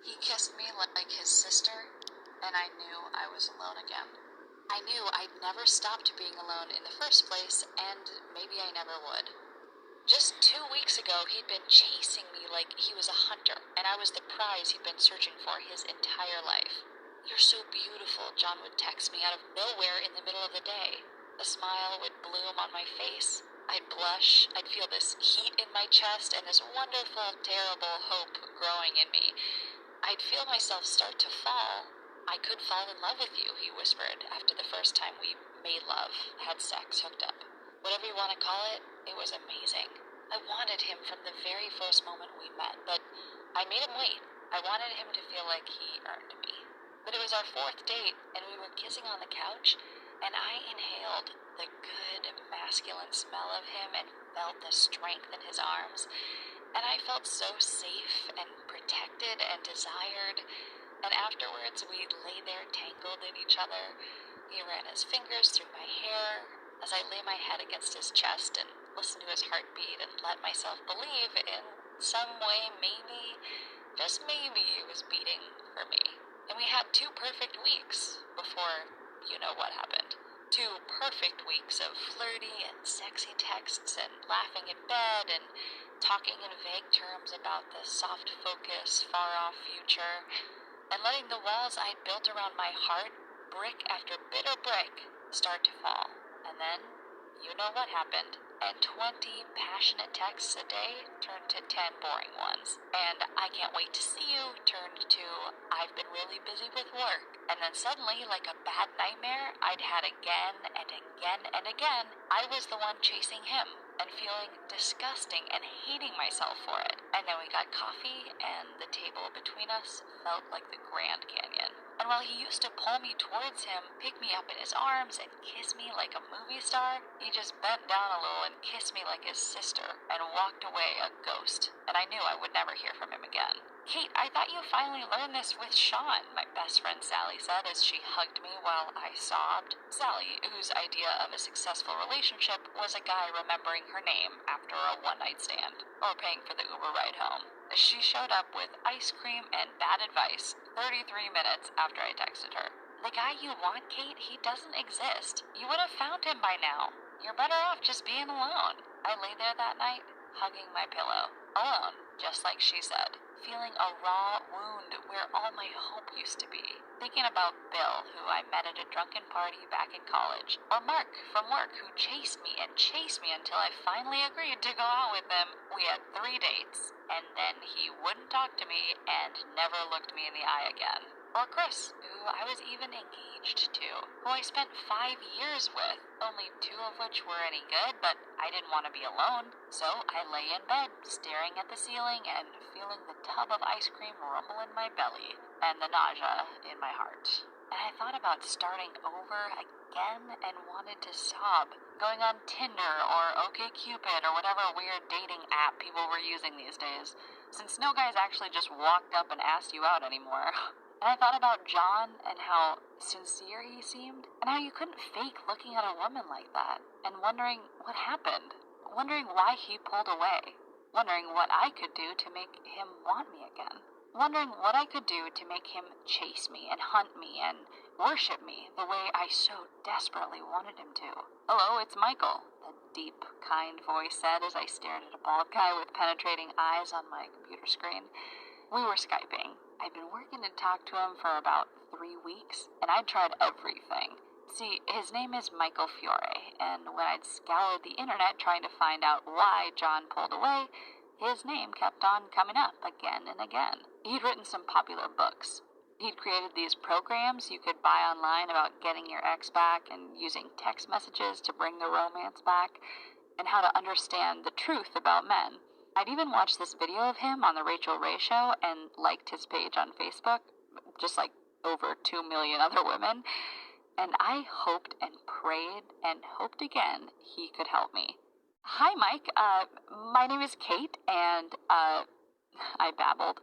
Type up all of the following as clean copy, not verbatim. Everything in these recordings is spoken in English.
He kissed me like his sister, and I knew I was alone again. I knew I'd never stopped being alone in the first place, and maybe I never would. Just 2 weeks ago, he'd been chasing me like he was a hunter, and I was the prize he'd been searching for his entire life. "You're so beautiful," John would text me out of nowhere in the middle of the day. A smile would bloom on my face. I'd blush, I'd feel this heat in my chest, and this wonderful, terrible hope growing in me. I'd feel myself start to fall. "I could fall in love with you," he whispered after the first time we made love, had sex, hooked up. Whatever you want to call it, it was amazing. I wanted him from the very first moment we met, but I made him wait. I wanted him to feel like he earned me. But it was our fourth date, and we were kissing on the couch, and I inhaled the good, masculine smell of him and felt the strength in his arms. And I felt so safe and protected and desired. And afterwards, we lay there tangled in each other. He ran his fingers through my hair as I lay my head against his chest and listened to his heartbeat and let myself believe in some way, maybe, just maybe, it was beating for me. And we had 2 perfect weeks before you know what happened. 2 perfect weeks of flirty and sexy texts and laughing in bed and talking in vague terms about the soft focus, far-off future, and letting the walls I'd built around my heart, brick after bitter brick, start to fall. And then, you know what happened. And 20 passionate texts a day turned to 10 boring ones. And "I can't wait to see you" turned to "I've been really busy with work." And then suddenly, like a bad nightmare I'd had again and again and again, I was the one chasing him and feeling disgusting and hating myself for it. And then we got coffee, and the table between us felt like the Grand Canyon. And while he used to pull me towards him, pick me up in his arms, and kiss me like a movie star, he just bent down a little and kissed me like his sister and walked away a ghost. And I knew I would never hear from him again. "Kate, I thought you finally learned this with Sean," my best friend Sally said as she hugged me while I sobbed. Sally, whose idea of a successful relationship was a guy remembering her name after a one-night stand, or paying for the Uber ride home. She showed up with ice cream and bad advice 33 minutes after I texted her. "The guy you want, Kate, he doesn't exist. You would have found him by now. You're better off just being alone." I lay there that night, hugging my pillow, alone, just like she said, feeling a raw wound where all my hope used to be, thinking about Bill, who I met at a drunken party back in college, or Mark from work, who chased me until I finally agreed to go out with him. We had 3 dates, and then he wouldn't talk to me and never looked me in the eye again. Or Chris, who I was even engaged to, who I spent 5 years with, only 2 of which were any good, but I didn't want to be alone, so I lay in bed, staring at the ceiling and feeling the tub of ice cream rumble in my belly and the nausea in my heart. And I thought about starting over again and wanted to sob, going on Tinder or OkCupid or whatever weird dating app people were using these days, since no guys actually just walked up and asked you out anymore. And I thought about John and how sincere he seemed, and how you couldn't fake looking at a woman like that, and wondering what happened, wondering why he pulled away, wondering what I could do to make him want me again, wondering what I could do to make him chase me and hunt me and worship me the way I so desperately wanted him to. "Hello, it's Michael," the deep, kind voice said as I stared at a bald guy with penetrating eyes on my computer screen. We were Skyping. I'd been working to talk to him for about 3 weeks, and I'd tried everything. See, his name is Michael Fiore, and when I'd scoured the internet trying to find out why John pulled away, his name kept on coming up again and again. He'd written some popular books. He'd created these programs you could buy online about getting your ex back and using text messages to bring the romance back, and how to understand the truth about men. I'd even watched this video of him on the Rachel Ray Show and liked his page on Facebook, just like over 2 million other women, and I hoped and prayed and hoped again he could help me. "Hi, Mike. My name is Kate, and, I babbled.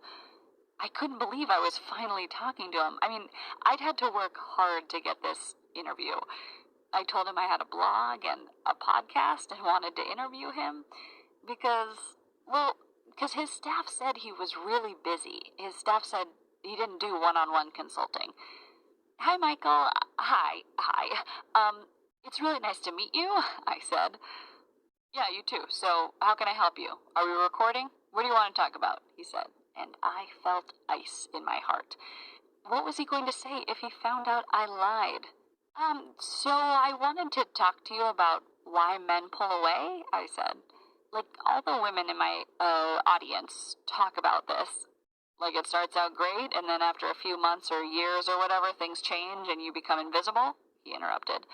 I couldn't believe I was finally talking to him. I mean, I'd had to work hard to get this interview. I told him I had a blog and a podcast and wanted to interview him because his staff said he was really busy. His staff said He didn't do one-on-one consulting. Hi, Michael. Hi. It's really nice to meet you, I said. Yeah, you too. So, how can I help you? Are we recording? What do you want to talk about? He said, and I felt ice in my heart. What was he going to say if he found out I lied? So I wanted to talk to you about why men pull away, I said. Like, all the women in my audience talk about this. Like, it starts out great, and then after a few months or years or whatever, things change and you become invisible? He interrupted.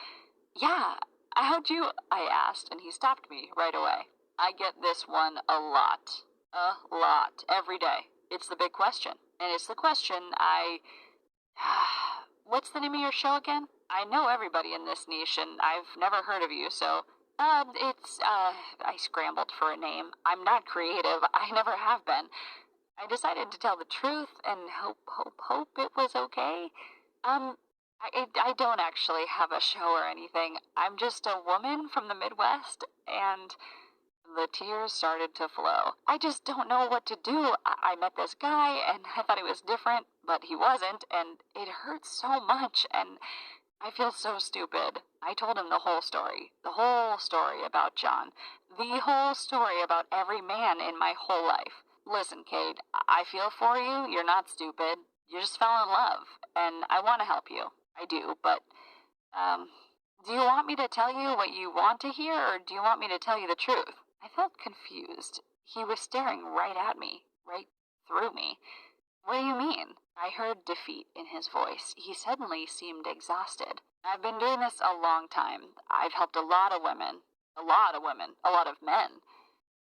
Yeah, how'd you? I asked, and he stopped me right away. I get this one a lot. A lot. Every day. It's the big question. And it's the question What's the name of your show again? I know everybody in this niche, and I've never heard of you, so... I scrambled for a name. I'm not creative. I never have been. I decided to tell the truth and hope it was okay. I don't actually have a show or anything. I'm just a woman from the Midwest, and the tears started to flow. I just don't know what to do. I met this guy, and I thought he was different, but he wasn't, and it hurts so much, and I feel so stupid. I told him the whole story about John, the whole story about every man in my whole life. Listen, Kate, I feel for you. You're not stupid. You just fell in love, and I want to help you. I do, but, do you want me to tell you what you want to hear, or do you want me to tell you the truth? I felt confused. He was staring right at me, right through me. What do you mean? I heard defeat in his voice. He suddenly seemed exhausted. I've been doing this a long time. I've helped a lot of women, a lot of men.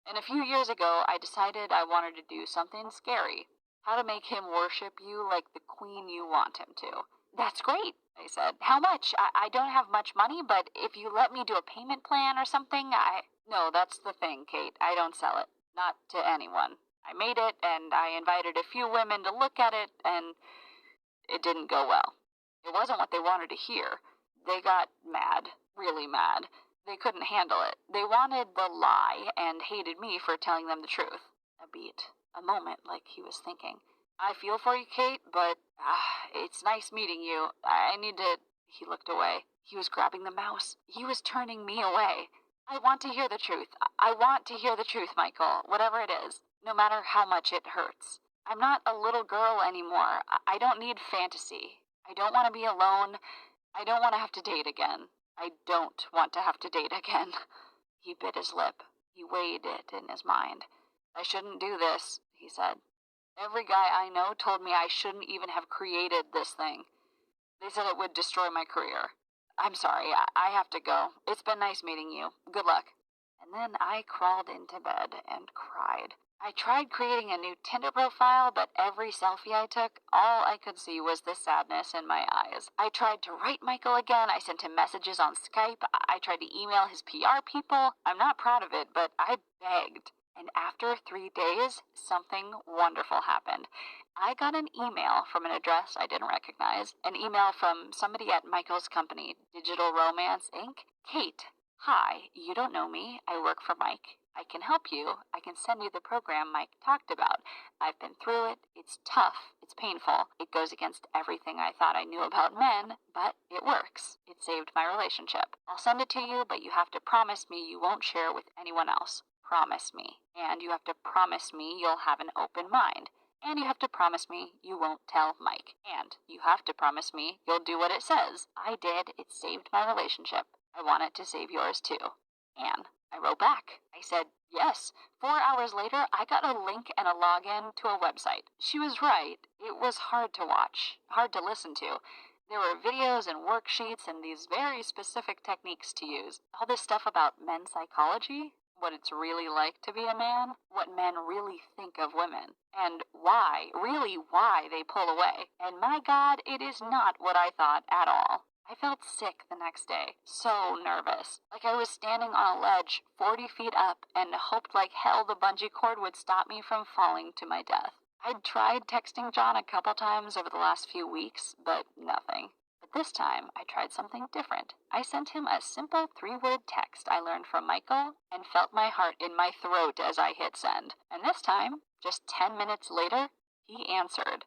And a few years ago, I decided I wanted to do something scary. How to make him worship you like the queen you want him to. That's great, I said. How much? I don't have much money, but if you let me do a payment plan or something, No, that's the thing, Kate. I don't sell it. Not to anyone. I made it, and I invited a few women to look at it, and it didn't go well. It wasn't what they wanted to hear. They got mad, really mad. They couldn't handle it. They wanted the lie and hated me for telling them the truth. A beat. A moment, like he was thinking. I feel for you, Kate, but it's nice meeting you. I need to... He looked away. He was grabbing the mouse. He was turning me away. I want to hear the truth. I want to hear the truth, Michael, whatever it is, no matter how much it hurts. I'm not a little girl anymore. I don't need fantasy. I don't want to be alone. I don't want to have to date again. I don't want to have to date again. He bit his lip. He weighed it in his mind. I shouldn't do this, he said. Every guy I know told me I shouldn't even have created this thing. They said it would destroy my career. I'm sorry, I have to go. It's been nice meeting you. Good luck. And then I crawled into bed and cried. I tried creating a new Tinder profile, but every selfie I took, all I could see was the sadness in my eyes. I tried to write Michael again. I sent him messages on Skype. I tried to email his PR people. I'm not proud of it, but I begged. And after 3 days, something wonderful happened. I got an email from an address I didn't recognize, an email from somebody at Michael's company, Digital Romance Inc. Kate, hi, you don't know me. I work for Mike. I can help you. I can send you the program Mike talked about. I've been through it. It's tough. It's painful. It goes against everything I thought I knew about men, but it works. It saved my relationship. I'll send it to you, but you have to promise me you won't share it with anyone else. Promise me. And you have to promise me you'll have an open mind. And you have to promise me you won't tell Mike. And you have to promise me you'll do what it says. I did. It saved my relationship. I want it to save yours too. Anne. I wrote back. I said, yes. 4 hours later, I got a link and a login to a website. She was right. It was hard to watch, hard to listen to. There were videos and worksheets and these very specific techniques to use. All this stuff about men's psychology, what it's really like to be a man, what men really think of women, and why, really why they pull away. And my God, it is not what I thought at all. I felt sick the next day, so nervous, like I was standing on a ledge 40 feet up and hoped like hell the bungee cord would stop me from falling to my death. I'd tried texting John a couple times over the last few weeks, but nothing. But this time, I tried something different. I sent him a simple 3-word text I learned from Michael and felt my heart in my throat as I hit send. And this time, just 10 minutes later, he answered.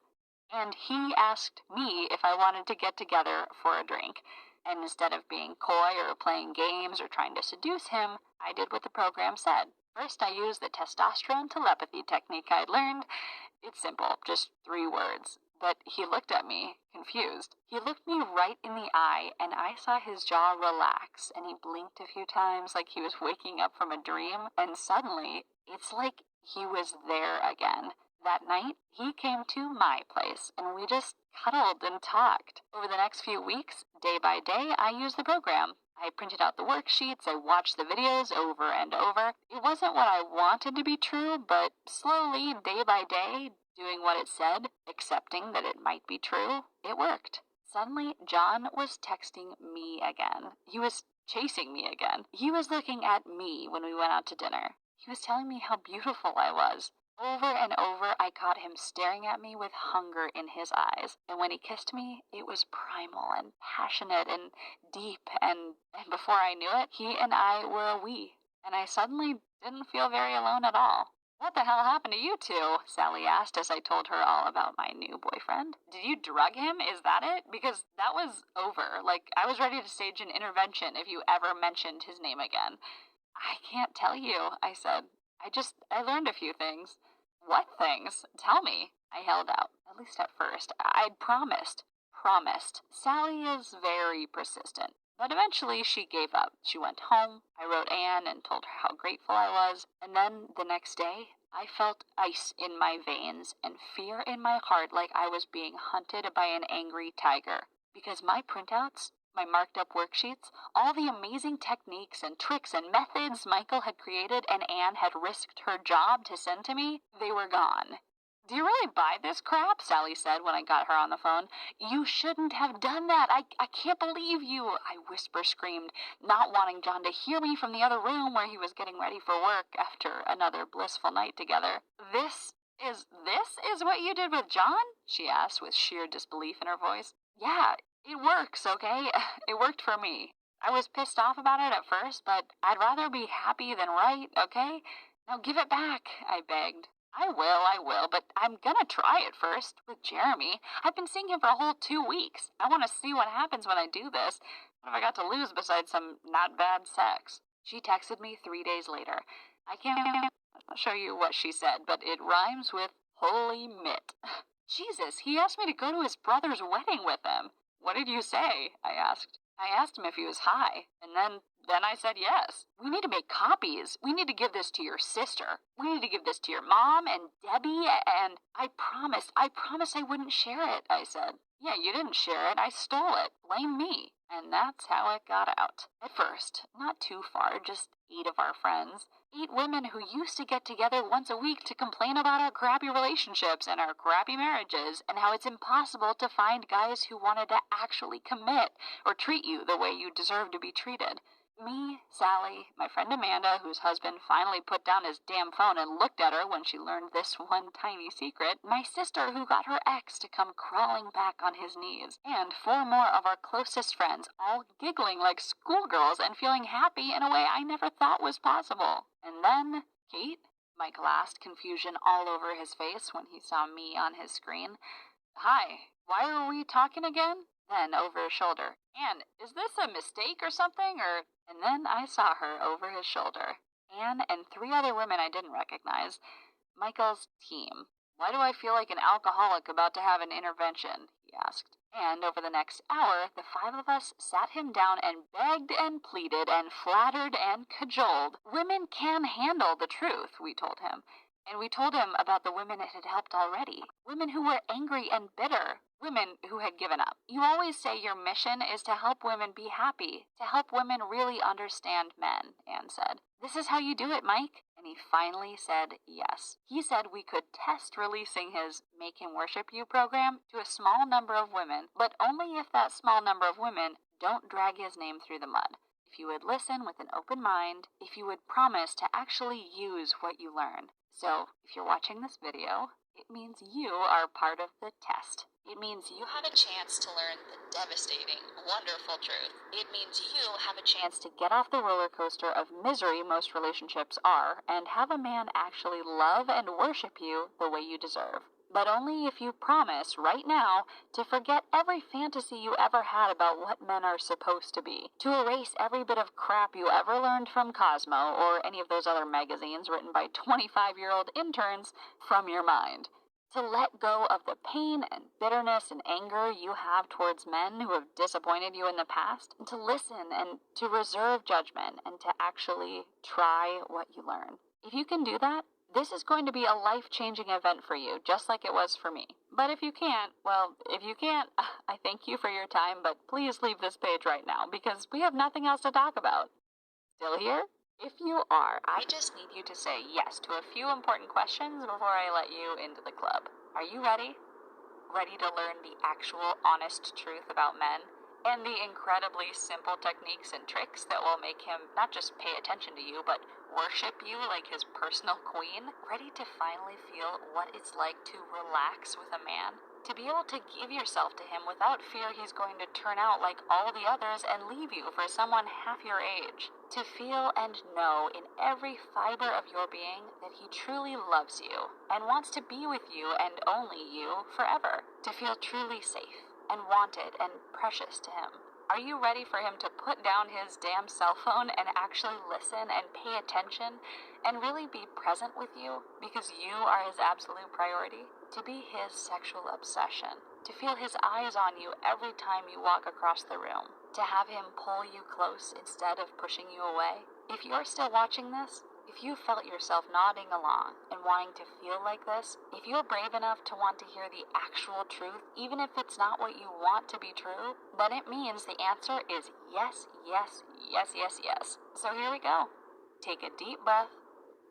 And he asked me if I wanted to get together for a drink. And instead of being coy or playing games or trying to seduce him, I did what the program said. First, I used the testosterone telepathy technique I'd learned. It's simple, just 3 words. But he looked at me, confused. He looked me right in the eye, and I saw his jaw relax, and he blinked a few times like he was waking up from a dream, and suddenly, it's like he was there again. That night, he came to my place, and we just cuddled and talked. Over the next few weeks, day by day, I used the program. I printed out the worksheets, I watched the videos over and over. It wasn't what I wanted to be true, but slowly, day by day, doing what it said, accepting that it might be true, it worked. Suddenly, John was texting me again. He was chasing me again. He was looking at me when we went out to dinner. He was telling me how beautiful I was. Over and over, I caught him staring at me with hunger in his eyes. And when he kissed me, it was primal and passionate and deep. And before I knew it, he and I were a we. And I suddenly didn't feel very alone at all. "What the hell happened to you two?" Sally asked as I told her all about my new boyfriend. "Did you drug him? Is that it? Because that was over. Like, I was ready to stage an intervention if you ever mentioned his name again." "I can't tell you," I said. I learned a few things." "What things? Tell me." I held out, at least at first. I'd promised. Sally is very persistent. But eventually she gave up. She went home. I wrote Anne and told her how grateful I was. And then the next day, I felt ice in my veins and fear in my heart like I was being hunted by an angry tiger. Because my printouts, my marked up worksheets, all the amazing techniques and tricks and methods Michael had created and Anne had risked her job to send to me, they were gone. "Do you really buy this crap?" Sally said when I got her on the phone. "You shouldn't have done that. I can't believe you," I whisper screamed, not wanting John to hear me from the other room where he was getting ready for work after another blissful night together. This is what you did with John?" she asked with sheer disbelief in her voice. "Yeah, it works, okay? It worked for me. I was pissed off about it at first, but I'd rather be happy than right, okay? Now give it back," I begged. I will, but I'm gonna try it first with Jeremy. I've been seeing him for a whole 2 weeks. I want to see what happens when I do this. What have I got to lose besides some not bad sex?" She texted me 3 days later. I can't show you what she said, but it rhymes with holy mitt. "Jesus, he asked me to go to his brother's wedding with him." "What did you say?" I asked. I asked him if he was high, and then I said yes. "We need to make copies. We need to give this to your sister. We need to give this to your mom and Debbie, and I promised I wouldn't share it," I said. "Yeah, you didn't share it. I stole it. Blame me." And that's how it got out. At first, not too far, just 8 of our friends. 8 women who used to get together once a week to complain about our crappy relationships and our crappy marriages and how it's impossible to find guys who wanted to actually commit or treat you the way you deserve to be treated. Me, Sally, my friend Amanda, whose husband finally put down his damn phone and looked at her when she learned this one tiny secret, my sister who got her ex to come crawling back on his knees, and 4 more of our closest friends, all giggling like schoolgirls and feeling happy in a way I never thought was possible. And then, Kate? Michael asked, confusion all over his face when he saw me on his screen. "Hi, why are we talking again?" Then over his shoulder. "Anne, is this a mistake or something, or—" And then I saw her over his shoulder. Anne and 3 other women I didn't recognize. Michael's team. "Why do I feel like an alcoholic about to have an intervention?" he asked. And over the next hour, the 5 of us sat him down and begged and pleaded and flattered and cajoled. Women can handle the truth, we told him. And we told him about the women it had helped already. Women who were angry and bitter. Women who had given up. "You always say your mission is to help women be happy, to help women really understand men," Anne said. "This is how you do it, Mike." And he finally said yes. He said we could test releasing his Make Him Worship You program to a small number of women, but only if that small number of women don't drag his name through the mud. If you would listen with an open mind, if you would promise to actually use what you learn. So, if you're watching this video, it means you are part of the test. It means you have a chance to learn the devastating, wonderful truth. It means you have a chance to get off the roller coaster of misery most relationships are and have a man actually love and worship you the way you deserve. but only if you promise right now to forget every fantasy you ever had about what men are supposed to be, to erase every bit of crap you ever learned from Cosmo or any of those other magazines written by 25-year-old interns from your mind, to let go of the pain and bitterness and anger you have towards men who have disappointed you in the past, and to listen and to reserve judgment and to actually try what you learn. If you can do that, this is going to be a life-changing event for you, just like it was for me. But if you can't, well, if you can't, I thank you for your time, but please leave this page right now, because we have nothing else to talk about. Still here? If you are, I just need you to say yes to a few important questions before I let you into the club. Are you ready? Ready to learn the actual honest truth about men? And the incredibly simple techniques and tricks that will make him not just pay attention to you, but worship you like his personal queen? Ready to finally feel what it's like to relax with a man? To be able to give yourself to him without fear he's going to turn out like all the others and leave you for someone half your age. To feel and know in every fiber of your being that he truly loves you and wants to be with you and only you forever. To feel truly safe and wanted and precious to him. Are you ready for him to put down his damn cell phone and actually listen and pay attention and really be present with you because you are his absolute priority? To be his sexual obsession. To feel his eyes on you every time you walk across the room. To have him pull you close instead of pushing you away. If you're still watching this, if you felt yourself nodding along and wanting to feel like this, if you're brave enough to want to hear the actual truth, even if it's not what you want to be true, then it means the answer is yes, yes, yes, yes, yes. So here we go. Take a deep breath.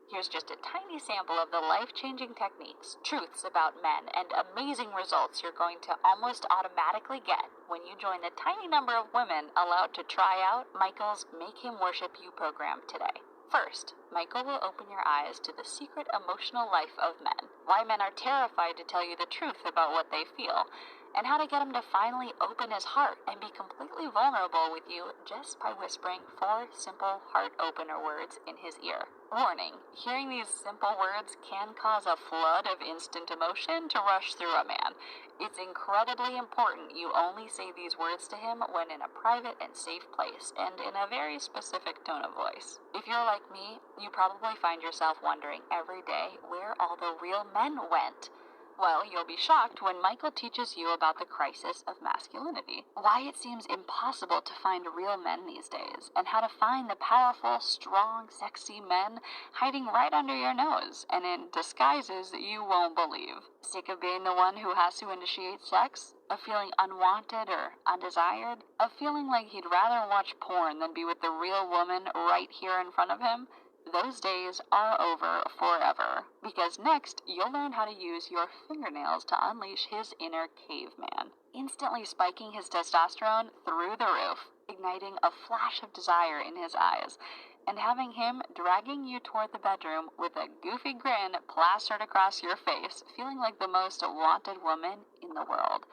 Here's just a tiny sample of the life-changing techniques, truths about men, and amazing results you're going to almost automatically get when you join the tiny number of women allowed to try out Michael's Make Him Worship You program today. First, Michael will open your eyes to the secret emotional life of men, why men are terrified to tell you the truth about what they feel, and how to get him to finally open his heart and be completely vulnerable with you just by whispering 4 simple heart opener words in his ear. Warning, hearing these simple words can cause a flood of instant emotion to rush through a man. It's incredibly important you only say these words to him when in a private and safe place and in a very specific tone of voice. If you're like me, you probably find yourself wondering every day where all the real men went. Well, you'll be shocked when Michael teaches you about the crisis of masculinity, why it seems impossible to find real men these days, and how to find the powerful, strong, sexy men hiding right under your nose and in disguises that you won't believe. Sick of being the one who has to initiate sex? Of feeling unwanted or undesired? Of feeling like he'd rather watch porn than be with the real woman right here in front of him? Those days are over forever, because next you'll learn how to use your fingernails to unleash his inner caveman, instantly spiking his testosterone through the roof, igniting a flash of desire in his eyes, and having him dragging you toward the bedroom with a goofy grin plastered across your face, feeling like the most wanted woman in the world.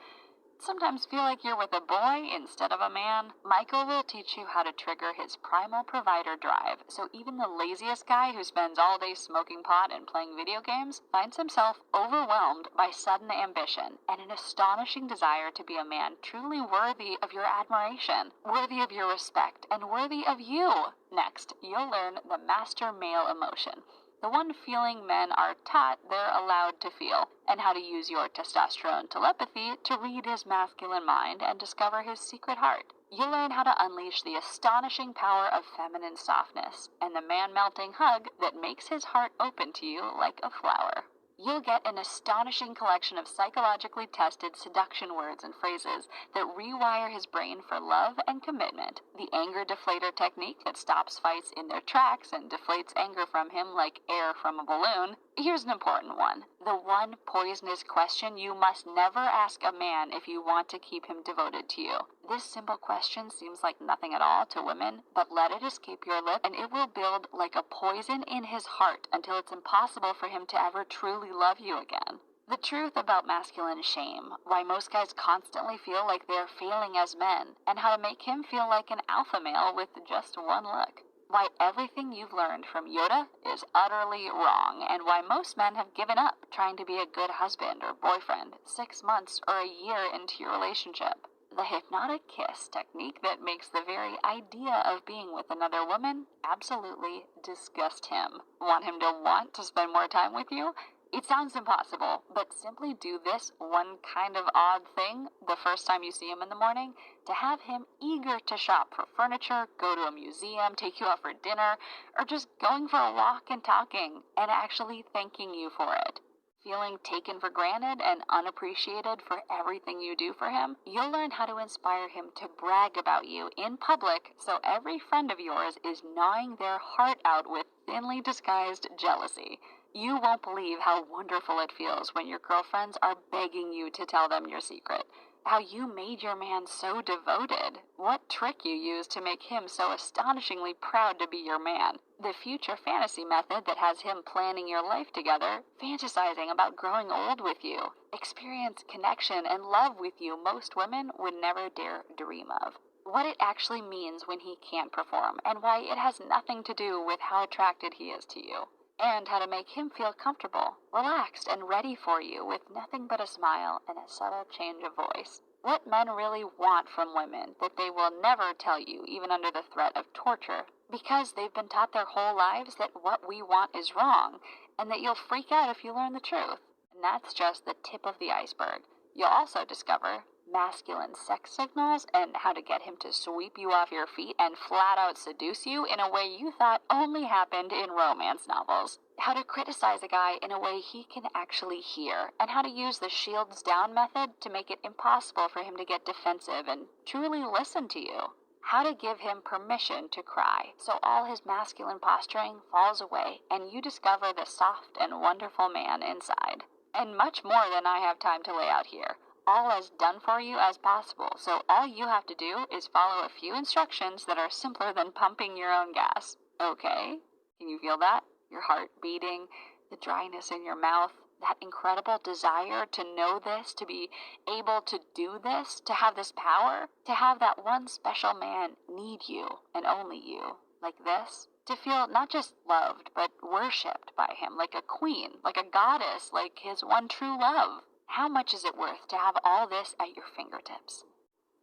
Sometimes feel like you're with a boy instead of a man? Michael will teach you how to trigger his primal provider drive, so even the laziest guy who spends all day smoking pot and playing video games finds himself overwhelmed by sudden ambition and an astonishing desire to be a man truly worthy of your admiration, worthy of your respect, and worthy of you. Next, you'll learn the master male emotion, the one feeling men are taught they're allowed to feel, and how to use your testosterone telepathy to read his masculine mind and discover his secret heart. You'll learn how to unleash the astonishing power of feminine softness and the man-melting hug that makes his heart open to you like a flower. You'll get an astonishing collection of psychologically tested seduction words and phrases that rewire his brain for love and commitment. The anger deflator technique that stops fights in their tracks and deflates anger from him like air from a balloon. Here's an important one. The one poisonous question you must never ask a man if you want to keep him devoted to you. This simple question seems like nothing at all to women, but let it escape your lip and it will build like a poison in his heart until it's impossible for him to ever truly love you again. The truth about masculine shame, why most guys constantly feel like they're failing as men, and how to make him feel like an alpha male with just one look. why everything you've learned from Yoda is utterly wrong, and why most men have given up trying to be a good husband or boyfriend 6 months or a year into your relationship. The hypnotic kiss technique that makes the very idea of being with another woman absolutely disgust him. Want him to want to spend more time with you? It sounds impossible, but simply do this one kind of odd thing the first time you see him in the morning to have him eager to shop for furniture, go to a museum, take you out for dinner, or just going for a walk and talking and actually thanking you for it. Feeling taken for granted and unappreciated for everything you do for him, you'll learn how to inspire him to brag about you in public so every friend of yours is gnawing their heart out with thinly disguised jealousy. You won't believe how wonderful it feels when your girlfriends are begging you to tell them your secret. How you made your man so devoted. What trick you used to make him so astonishingly proud to be your man. The future fantasy method that has him planning your life together, fantasizing about growing old with you. Experience connection and love with you most women would never dare dream of. What it actually means when he can't perform, and why it has nothing to do with how attracted he is to you. And how to make him feel comfortable, relaxed, and ready for you with nothing but a smile and a subtle change of voice. What men really want from women that they will never tell you even under the threat of torture, because they've been taught their whole lives that what we want is wrong, and that you'll freak out if you learn the truth. And that's just the tip of the iceberg. You'll also discover masculine sex signals and how to get him to sweep you off your feet and flat out seduce you in a way you thought only happened in romance novels. How to criticize a guy in a way he can actually hear, and how to use the shields down method to make it impossible for him to get defensive and truly listen to you. How to give him permission to cry so all his masculine posturing falls away and you discover the soft and wonderful man inside. And much more than I have time to lay out here. All as done for you as possible, so all you have to do is follow a few instructions that are simpler than pumping your own gas. Okay? Can you feel that? Your heart beating, the dryness in your mouth, that incredible desire to know this, to be able to do this, to have this power, to have that one special man need you, and only you, like this? To feel not just loved, but worshipped by him, like a queen, like a goddess, like his one true love. How much is it worth to have all this at your fingertips?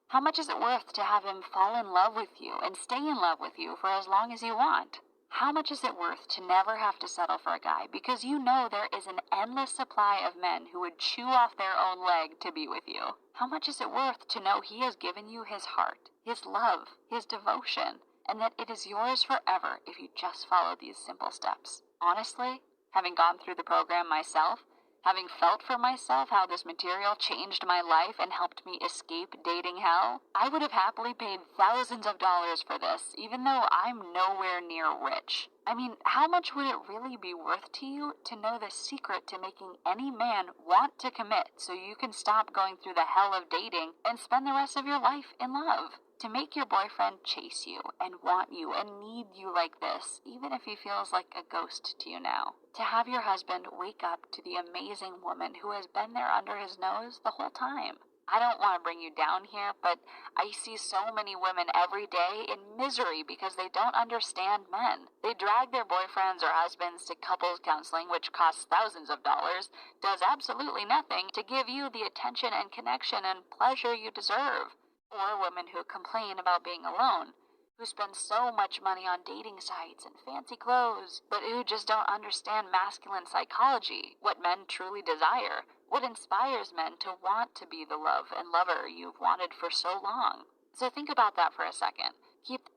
How much is it worth to have him fall in love with you and stay in love with you for as long as you want? How much is it worth to never have to settle for a guy because you know there is an endless supply of men who would chew off their own leg to be with you? How much is it worth to know he has given you his heart, his love, his devotion, and that it is yours forever if you just follow these simple steps? Honestly, having gone through the program myself, having felt for myself how this material changed my life and helped me escape dating hell, I would have happily paid thousands of dollars for this, even though I'm nowhere near rich. I mean, how much would it really be worth to you to know the secret to making any man want to commit so you can stop going through the hell of dating and spend the rest of your life in love? To make your boyfriend chase you and want you and need you like this, even if he feels like a ghost to you now. To have your husband wake up to the amazing woman who has been there under his nose the whole time. I don't want to bring you down here, but I see so many women every day in misery because they don't understand men. They drag their boyfriends or husbands to couples counseling, which costs thousands of dollars, does absolutely nothing to give you the attention and connection and pleasure you deserve. Or women who complain about being alone, who spend so much money on dating sites and fancy clothes, but who just don't understand masculine psychology, what men truly desire, what inspires men to want to be the love and lover you've wanted for so long. So think about that for a second. Keep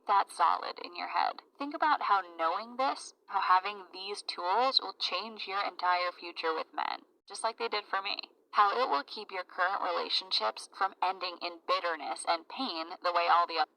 that solid in your head. Think about how knowing this, how having these tools will change your entire future with men, just like they did for me. How it will keep your current relationships from ending in bitterness and pain the way all the other